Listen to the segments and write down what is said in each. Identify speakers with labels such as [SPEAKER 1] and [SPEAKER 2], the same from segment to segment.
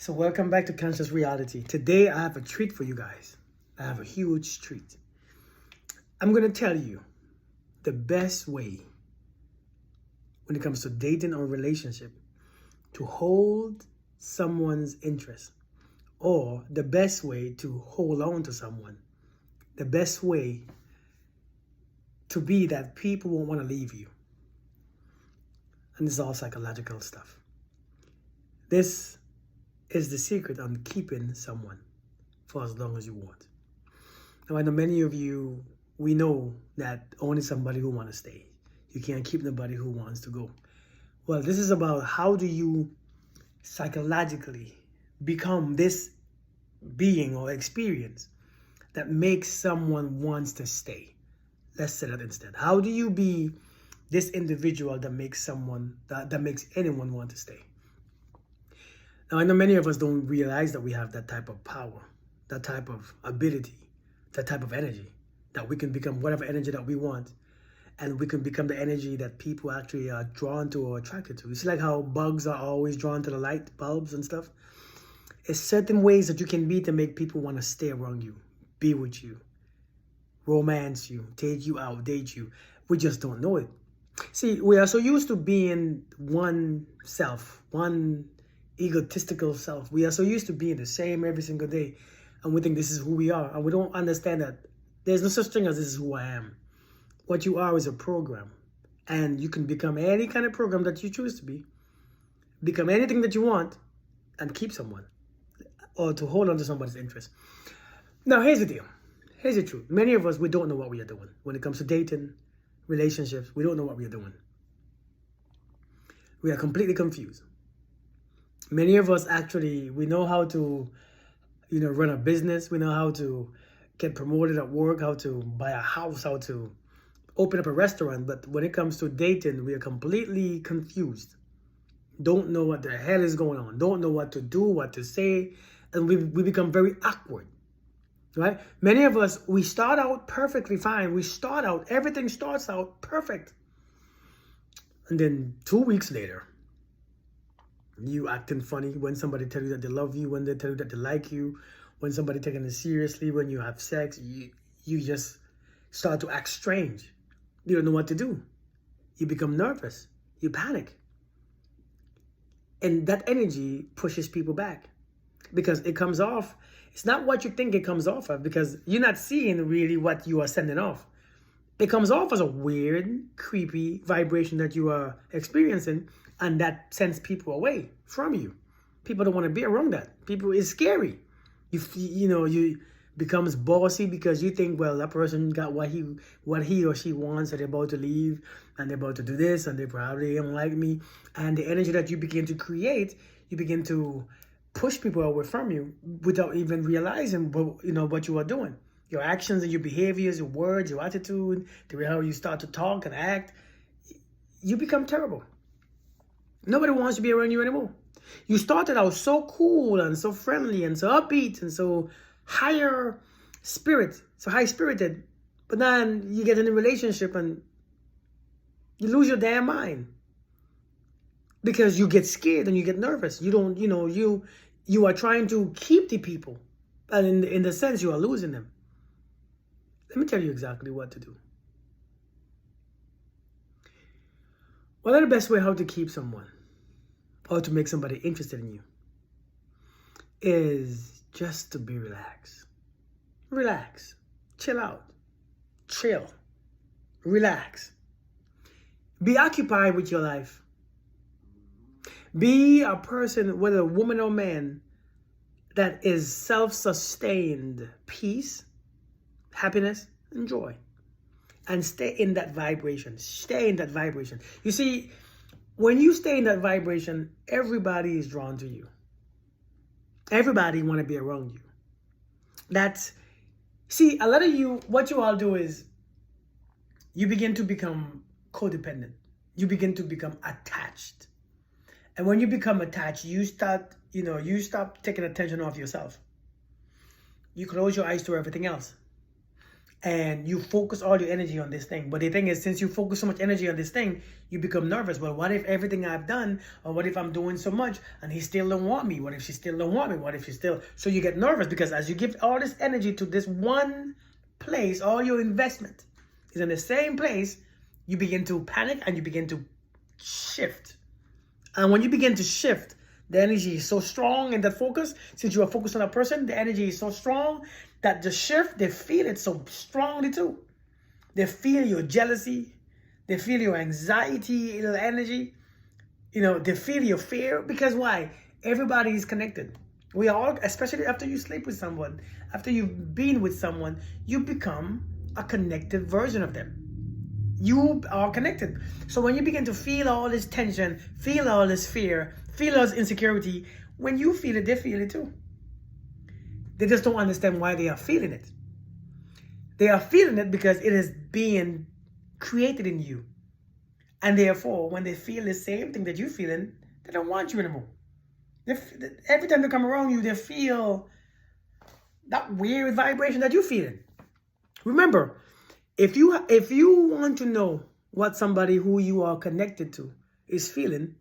[SPEAKER 1] So welcome back to Conscious Reality. Today I have a treat for you guys. I have a huge treat. I'm going to tell you the best way when it comes to dating or relationship to hold someone's interest, or the best way to hold on to someone, the best way to be that people won't want to leave you. And this is all psychological stuff. This is the secret on keeping someone for as long as you want. Now, I know many of you, we know that only somebody who wants to stay. You can't keep nobody who wants to go. Well, this is about how do you psychologically become this being or experience that makes someone wants to stay. Let's say that instead. How do you be this individual that makes someone, that makes anyone want to stay? Now, I know many of us don't realize that we have that type of power, that type of ability, that type of energy, that we can become whatever energy that we want, and we can become the energy that people actually are drawn to or attracted to. It's like how bugs are always drawn to the light bulbs and stuff. It's certain ways that you can be to make people want to stay around you, be with you, romance you, take you out, date you. We just don't know it. See, we are so used to being one self, one egotistical self. We are so used to being the same every single day, and we think this is who we are, and we don't understand that there's no such thing as this is who I am. What you are is a program, and you can become any kind of program that you choose to be, become anything that you want, and keep someone, or to hold on to somebody's interest. Now, here's the deal. Here's the truth. Many of us, we don't know what we are doing when it comes to dating, relationships. We don't know what we are doing. We are completely confused. Many of us actually, we know how to, run a business. We know how to get promoted at work, how to buy a house, how to open up a restaurant. But when it comes to dating, we are completely confused. Don't know what the hell is going on. Don't know what to do, what to say. And we become very awkward, right? Many of us, we start out perfectly fine. Everything starts out perfect. And then 2 weeks later, you acting funny when somebody tell you that they love you, when they tell you that they like you, when somebody taking it seriously, when you have sex, you just start to act strange. You don't know what to do. You become nervous. You panic. And that energy pushes people back because it comes off. It's not what you think it comes off of, because you're not seeing really what you are sending off. It comes off as a weird, creepy vibration that you are experiencing, and that sends people away from you. People don't want to be around that. People, it's scary. You becomes bossy because you think, well, that person got what he or she wants, and they're about to leave, and they're about to do this, and they probably don't like me. And the energy that you begin to create, you begin to push people away from you without even realizing what you are doing. Your actions and your behaviors, your words, your attitude, the way how you start to talk and act, you become terrible. Nobody wants to be around you anymore. You started out so cool and so friendly and so upbeat and so high spirited, but then you get in a relationship and you lose your damn mind because you get scared and you get nervous. You are trying to keep the people, and in the sense you are losing them. Let me tell you exactly what to do. One of the best way how to keep someone or to make somebody interested in you is just to be relaxed. Relax. Chill out. Chill. Relax. Be occupied with your life. Be a person, whether a woman or man, that is self-sustained peace, happiness, and joy. And stay in that vibration. Stay in that vibration. You see, when you stay in that vibration, everybody is drawn to you. Everybody want to be around you. See, a lot of you, what you all do is you begin to become codependent. You begin to become attached. And when you become attached, you stop taking attention off yourself. You close your eyes to everything else. and you focus all your energy on this thing. But the thing is, since you focus so much energy on this thing, you become nervous. Well, what if everything I've done, or what if I'm doing so much and he still don't want me? What if she still don't want me? What if she still... So you get nervous because as you give all this energy to this one place, all your investment is in the same place, you begin to panic and you begin to shift. And when you begin to shift, the energy is so strong in that focus. Since you are focused on a person, the energy is so strong that the shift, they feel it so strongly too. They feel your jealousy. They feel your anxiety, your energy. You know, they feel your fear. Because why? Everybody is connected. We all, especially after you sleep with someone, after you've been with someone, you become a connected version of them. You are connected. So when you begin to feel all this tension, feel all this fear, feel all this insecurity, when you feel it, they feel it too. They just don't understand why they are feeling it. They are feeling it because it is being created in you. And therefore, when they feel the same thing that you're feeling, they don't want you anymore. Every time they come around you, they feel that weird vibration that you're feeling. Remember, if you want to know what somebody who you are connected to is feeling,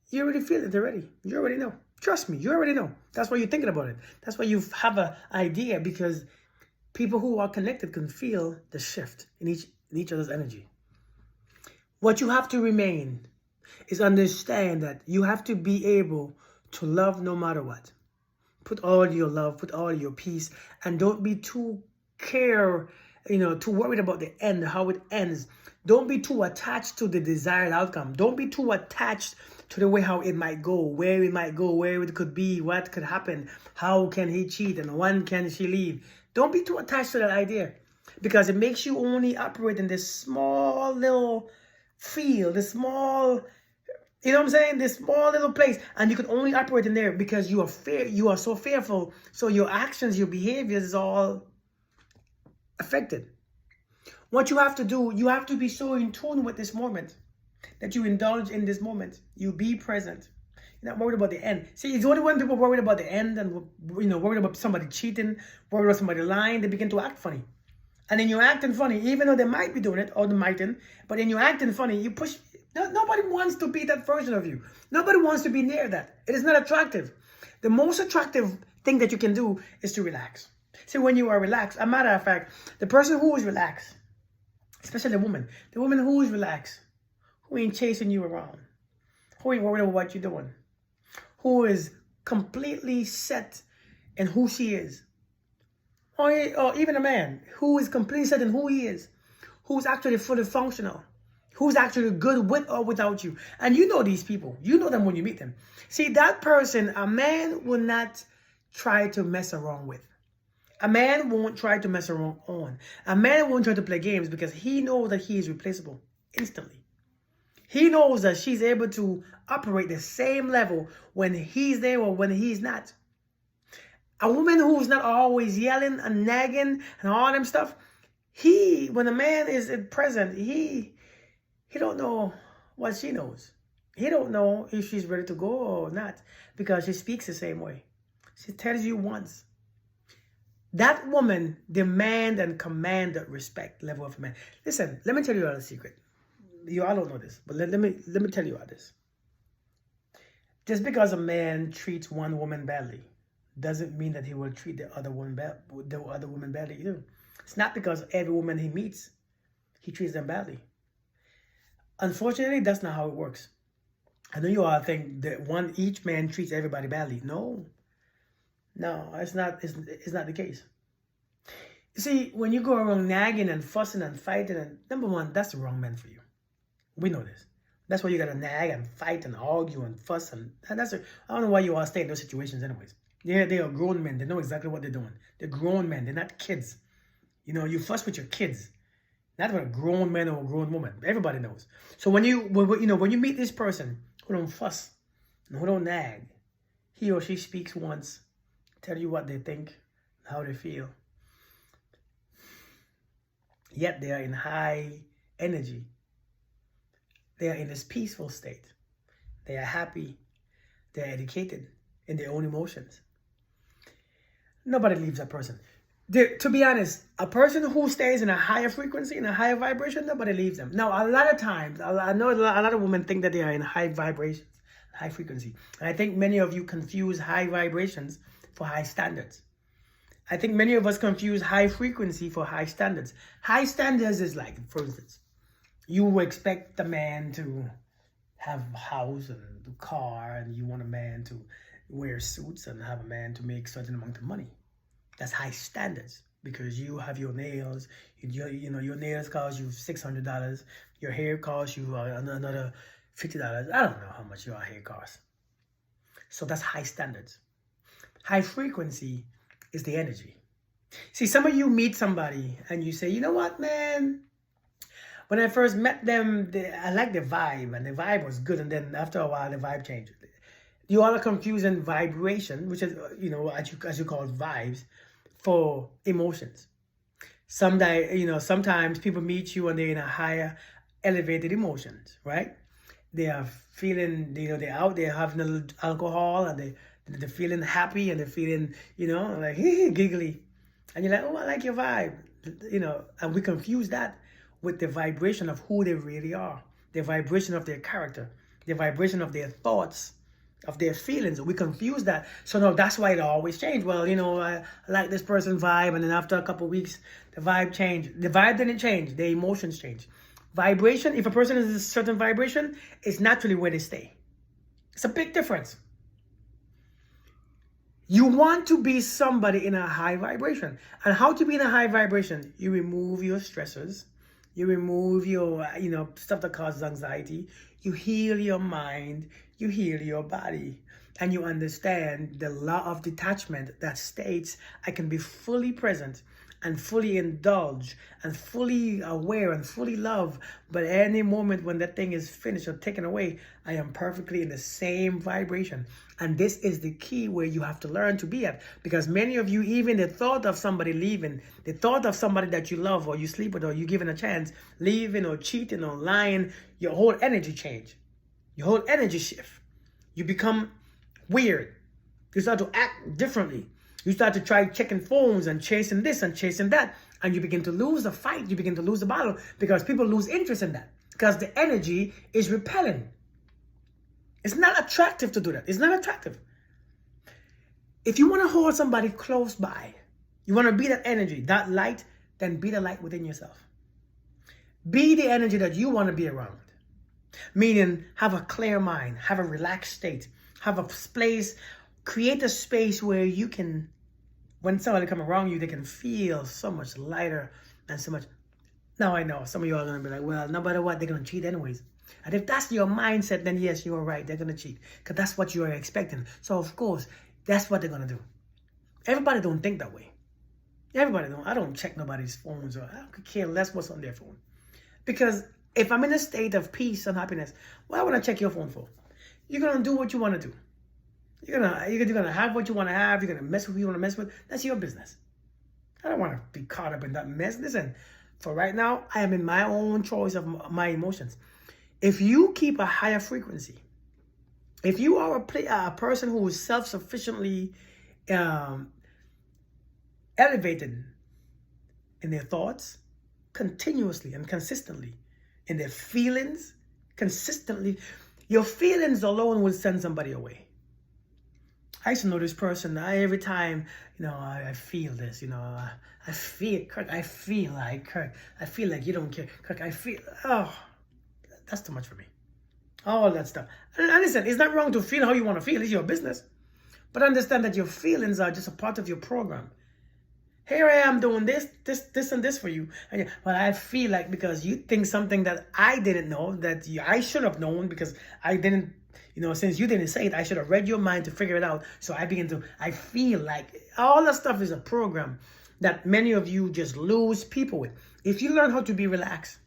[SPEAKER 1] you already feel it already. You already know. Trust me, you already know. That's why you're thinking about it. That's why you have an idea, because people who are connected can feel the shift in each other's energy. What you have to remain is understand that you have to be able to love no matter what. Put all your love, put all your peace, and don't be too too worried about the end, how it ends. Don't be too attached to the desired outcome. Don't be too attached to the way how it might go, where it might go, where it could be, what could happen, how can he cheat, and when can she leave. Don't be too attached to that idea, because it makes you only operate in this small little field, this small, you know what I'm saying, this small little place, and you can only operate in there because you are so fearful. So your actions, your behaviors is all affected. What you have to do, you have to be so in tune with this moment that you indulge in this moment. You be present. You're not worried about the end. See, it's only when people are worried about the end and worried about somebody cheating, worried about somebody lying, they begin to act funny. And then you're acting funny, even though they might be doing it, or they mightn't, but then you're acting funny, you push. Nobody wants to be that version of you. Nobody wants to be near that. It is not attractive. The most attractive thing that you can do is to relax. See, when you are relaxed, a matter of fact, the person who is relaxed, especially the woman who is relaxed, who ain't chasing you around, who ain't worried about what you're doing, who is completely set in who she is, or even a man who is completely set in who he is, who's actually fully functional, who's actually good with or without you. And you know these people. You know them when you meet them. See, that person, a man will not try to mess around with. A man won't try to mess around on. A man won't try to play games because he knows that he is replaceable instantly. He knows that she's able to operate the same level when he's there or when he's not. A woman who's not always yelling and nagging and all them stuff, when a man is present, he don't know what she knows. He don't know if she's ready to go or not, because she speaks the same way. She tells you once. That woman demand and command that respect level of a man. Listen, let me tell you a secret. You all don't know this, but let me tell you all this. Just because a man treats one woman badly doesn't mean that he will treat the other woman badly either. It's not because every woman he meets, he treats them badly. Unfortunately, that's not how it works. I know you all think that each man treats everybody badly. No, it's not the case. You see, when you go around nagging and fussing and fighting, and number one, that's the wrong man for you. We know this. That's why you gotta nag and fight and argue and fuss, and I don't know why you all stay in those situations anyways. Yeah, they are grown men. They know exactly what they're doing. They're grown men. They're not kids. You know, you fuss with your kids, not with a grown man or a grown woman. Everybody knows. So when you meet this person who don't fuss and who don't nag, he or she speaks once, tell you what they think, how they feel. Yet they are in high energy. They are in this peaceful state. They are happy. They are educated in their own emotions. Nobody leaves that person. To be honest, a person who stays in a higher frequency, in a higher vibration, nobody leaves them. Now, a lot of times, I know a lot of women think that they are in high vibrations, high frequency. And I think many of you confuse high vibrations for high standards. I think many of us confuse high frequency for high standards. High standards is like, for instance, you expect the man to have a house and a car, and you want a man to wear suits and have a man to make certain amount of money. That's high standards, because you have your nails. Your nails cost you $600. Your hair costs you another $50. I don't know how much your hair costs. So that's high standards. High frequency is the energy. See, some of you meet somebody and you say, you know what, man? When I first met them, I liked the vibe, and the vibe was good. And then after a while, the vibe changed. You all are confusing vibration, which is, as you call it, vibes, for emotions. Sometimes people meet you and they're in a higher, elevated emotions, right? They are feeling, they're out there having a little alcohol, and they're feeling happy, and they're feeling, like giggly. And you're like, oh, I like your vibe, and we confuse that with the vibration of who they really are, the vibration of their character, the vibration of their thoughts, of their feelings. We confuse that. So no, that's why it always changed. Well, I like this person's vibe, and then after a couple of weeks, the vibe changed. The vibe didn't change, the emotions changed. Vibration, if a person is a certain vibration, it's naturally where they stay. It's a big difference. You want to be somebody in a high vibration. And how to be in a high vibration? You remove your stressors. You remove your, stuff that causes anxiety. You heal your mind. You heal your body. And you understand the law of detachment that states I can be fully present and fully indulge and fully aware and fully love. But any moment when that thing is finished or taken away, I am perfectly in the same vibration. And this is the key where you have to learn to be at. Because many of you, even the thought of somebody leaving, the thought of somebody that you love or you sleep with or you given a chance, leaving or cheating or lying, your whole energy change. Your whole energy shift. You become weird. You start to act differently. You start to try checking phones and chasing this and chasing that. And you begin to lose the fight. You begin to lose the battle because people lose interest in that. Because the energy is repelling. It's not attractive to do that. It's not attractive. If you want to hold somebody close by, you want to be that energy, that light, then be the light within yourself. Be the energy that you want to be around. Meaning, have a clear mind, have a relaxed state, have a space, create a space where you can, when somebody come around you, they can feel so much lighter and so much. Now I know some of you are going to be like, well, no matter what, they're going to cheat anyways. And if that's your mindset, then yes, you're right. They're going to cheat because that's what you are expecting. So of course, that's what they're going to do. Everybody don't think that way. Everybody don't. I don't check nobody's phones, or I could care less what's on their phone. Because if I'm in a state of peace and happiness, what would I check your phone for? You're going to do what you want to do. You're gonna have what you want to have. You're gonna mess with who you want to mess with. That's your business. I don't want to be caught up in that mess. Listen, for right now, I am in my own choice of my emotions. If you keep a higher frequency, if you are a person who is self-sufficiently elevated in their thoughts, continuously and consistently, in their feelings, consistently, your feelings alone will send somebody away. I used to know this person. Every time, I feel this, I feel, Kirk, I feel like you don't care. Kirk, that's too much for me. All that stuff. And listen, it's not wrong to feel how you want to feel. It's your business. But understand that your feelings are just a part of your program. Here I am doing this, and this for you. And well, I feel like because you think something that I didn't know, that I should have known because I didn't, since you didn't say it, I should have read your mind to figure it out. So I feel like all that stuff is a program that many of you just lose people with. If you learn how to be relaxed,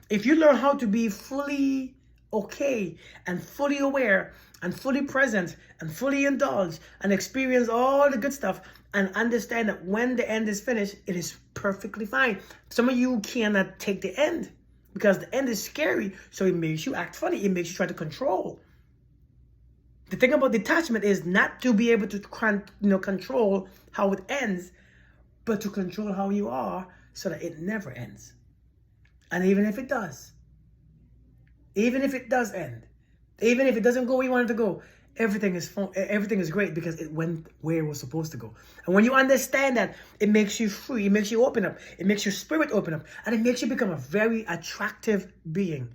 [SPEAKER 1] if you learn how to be fully okay and fully aware and fully present and fully indulged and experience all the good stuff and understand that when the end is finished, it is perfectly fine. Some of you cannot take the end because the end is scary. So it makes you act funny. It makes you try to control. The thing about detachment is not to be able to control how it ends but to control how you are so that it never ends. And even if it does end, even if it doesn't go where you want it to go, everything is great because it went where it was supposed to go. And when you understand that, it makes you free, it makes you open up, it makes your spirit open up, and it makes you become a very attractive being.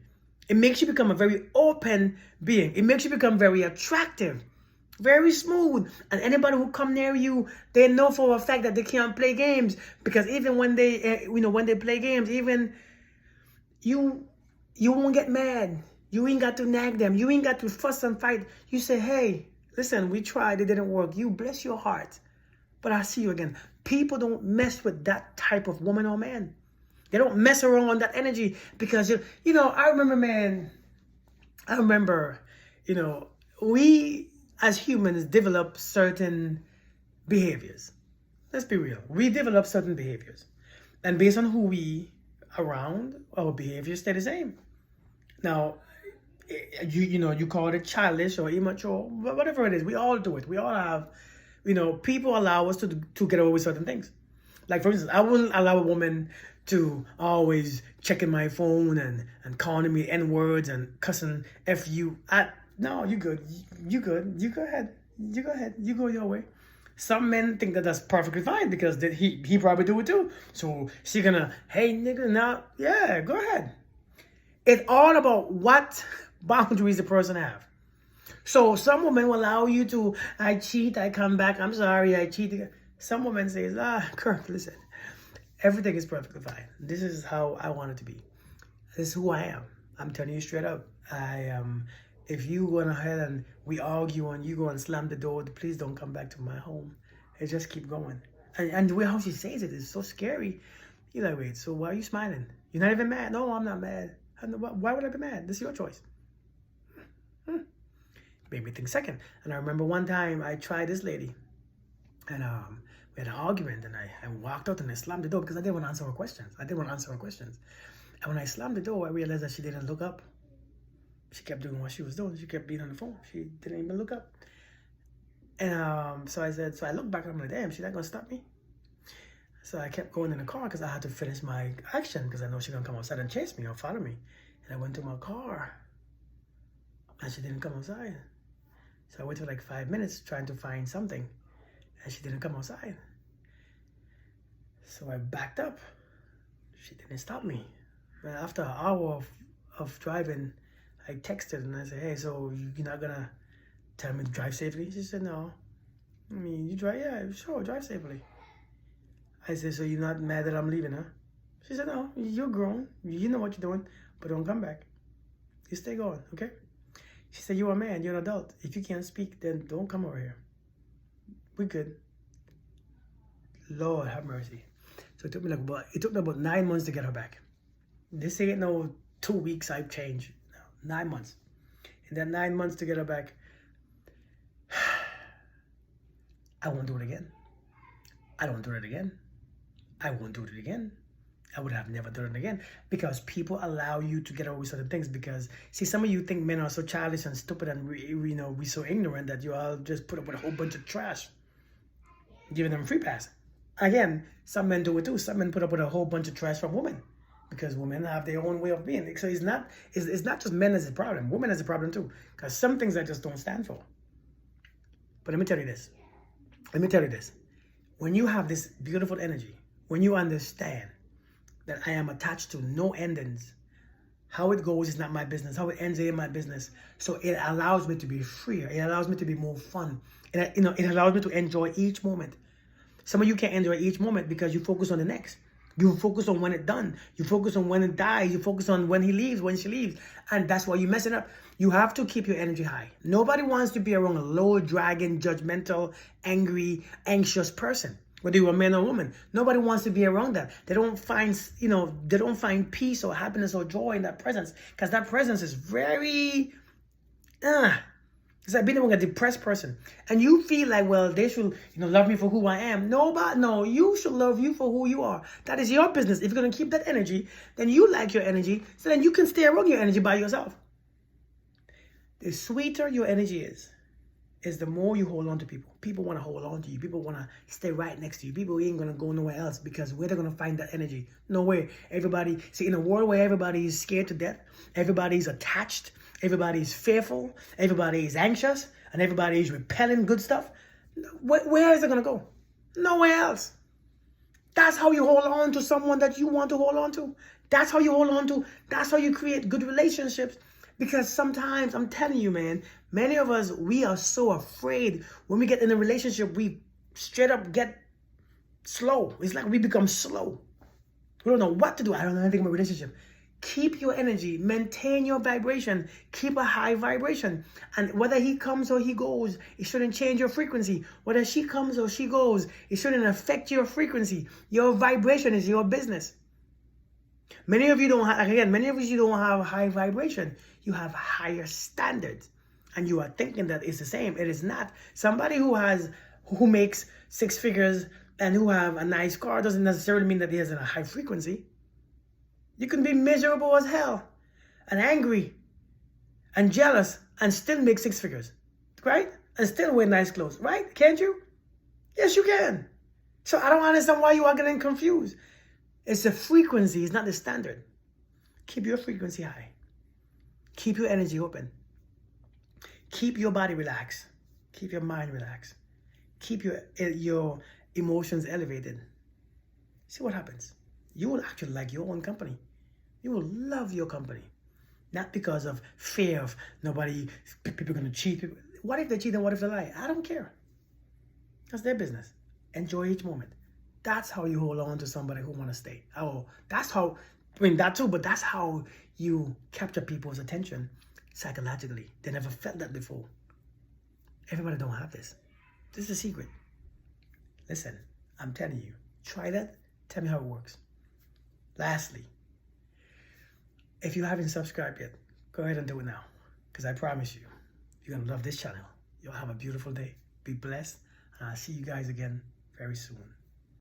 [SPEAKER 1] It makes you become a very open being. It makes you become very attractive, very smooth. And anybody who come near you, they know for a fact that they can't play games, because even when they, when they play games, even you won't get mad. You ain't got to nag them. You ain't got to fuss and fight. You say, hey, listen, we tried. It didn't work. You bless your heart, but I'll see you again. People don't mess with that type of woman or man. They don't mess around on that energy, because, I remember, we as humans develop certain behaviors. Let's be real. We develop certain behaviors. And based on who we around, our behaviors stay the same. Now, you call it childish or immature, whatever it is, we all do it. We all have, people allow us to get away with certain things. Like, for instance, I wouldn't allow a woman to always checking my phone and calling me N-words and cussing F you. No, you good. You good. You go ahead. You go ahead. You go your way. Some men think that that's perfectly fine because he probably do it too. So she gonna, hey, nigga, now, yeah, go ahead. It's all about what boundaries the person have. So some women will allow you to, I cheat, I come back, I'm sorry, I cheated. Some women say, Kirk, listen, everything is perfectly fine. This is how I want it to be. This is who I am. I'm telling you straight up. If you go ahead and we argue and you go and slam the door, please don't come back to my home. And just keep going. And the way how she says it is so scary. You're like, wait, so why are you smiling? You're not even mad? No, I'm not mad. Why would I be mad? This is your choice. Made me think second. And I remember one time I tried this lady, and we had an argument, and I walked out and I slammed the door because I didn't want to answer her questions. And when I slammed the door, I realized that she didn't look up. She kept doing what she was doing. She kept being on the phone. She didn't even look up. And so I looked back and I'm like, damn, she's not gonna stop me. So I kept going in the car because I had to finish my action, because I know she's gonna come outside and chase me or follow me. And I went to my car and she didn't come outside. So I waited for like 5 minutes trying to find something, and she didn't come outside. So I backed up. She didn't stop me. And after an hour of driving, I texted and I said, hey, so you're not gonna tell me to drive safely? She said, no. I mean, you drive? Yeah, sure, drive safely. I said, so you're not mad that I'm leaving, huh? She said, no, you're grown. You know what you're doing, but don't come back. You stay going, okay? She said, you're a man, you're an adult. If you can't speak, then don't come over here. We're good. Lord have mercy. So it took me about 9 months to get her back. This ain't no 2 weeks I've changed. No, 9 months. In that 9 months to get her back, I won't do it again. I don't do it again. I won't do it again. I would have never done it again, because people allow you to get away with certain things. Because, see, some of you think men are so childish and stupid and we so ignorant that you all just put up with a whole bunch of trash, giving them free pass. Again, some men do it too. Some men put up with a whole bunch of trash from women, because women have their own way of being. So it's not just men as a problem. Women as a problem too, because some things I just don't stand for. But let me tell you this. When you have this beautiful energy, when you understand that I am attached to no endings, how it goes is not my business. How it ends ain't my business. So it allows me to be freer. It allows me to be more fun. It allows me to enjoy each moment. Some of you can't enjoy each moment because you focus on the next. You focus on when it's done. You focus on when it dies. You focus on when he leaves, when she leaves. And that's why you mess it up. You have to keep your energy high. Nobody wants to be around a low, dragging, judgmental, angry, anxious person, whether you're a man or a woman. Nobody wants to be around that. They don't find peace or happiness or joy in that presence, because that presence is very, it's like being around a depressed person. And you feel like, well, they should, love me for who I am. No, you should love you for who you are. That is your business. If you're going to keep that energy, then you like your energy, so then you can stay around your energy by yourself. The sweeter your energy is, is the more you hold on to people. People want to hold on to you. People want to stay right next to you. People ain't going to go nowhere else, because where they're going to find that energy? Nowhere. Everybody, see, in a world where everybody is scared to death, everybody's attached, everybody's fearful, everybody is anxious, and everybody is repelling good stuff, where is it going to go? Nowhere else. That's how you hold on to someone that you want to hold on to. That's how you hold on to. That's how you create good relationships. Because sometimes, I'm telling you, man, many of us, we are so afraid when we get in a relationship, we straight up get slow. It's like we become slow. We don't know what to do. I don't know anything about relationship. Keep your energy, maintain your vibration, keep a high vibration. And whether he comes or he goes, it shouldn't change your frequency. Whether she comes or she goes, it shouldn't affect your frequency. Your vibration is your business. Many of you don't have, again, many of you don't have high vibration. You have higher standards. And you are thinking that it's the same. It is not. Somebody who makes 6 figures and who have a nice car doesn't necessarily mean that he has a high frequency. You can be miserable as hell and angry and jealous and still make 6 figures, right? And still wear nice clothes, right? Can't you? Yes, you can. So I don't understand why you are getting confused. It's the frequency, it's not the standard. Keep your frequency high. Keep your energy open. Keep your body relaxed. Keep your mind relaxed. Keep your emotions elevated. See what happens. You will actually like your own company. You will love your company. Not because of fear of people are going to cheat. What if they cheat and what if they lie? I don't care. That's their business. Enjoy each moment. That's how you hold on to somebody who want to stay. Oh, that's how, that too, but that's how you capture people's attention psychologically. They never felt that before. Everybody don't have this. This is a secret. Listen, I'm telling you, try that. Tell me how it works. Lastly, if you haven't subscribed yet, go ahead and do it now. Because I promise you, you're going to love this channel. You'll have a beautiful day. Be blessed. And I'll see you guys again very soon.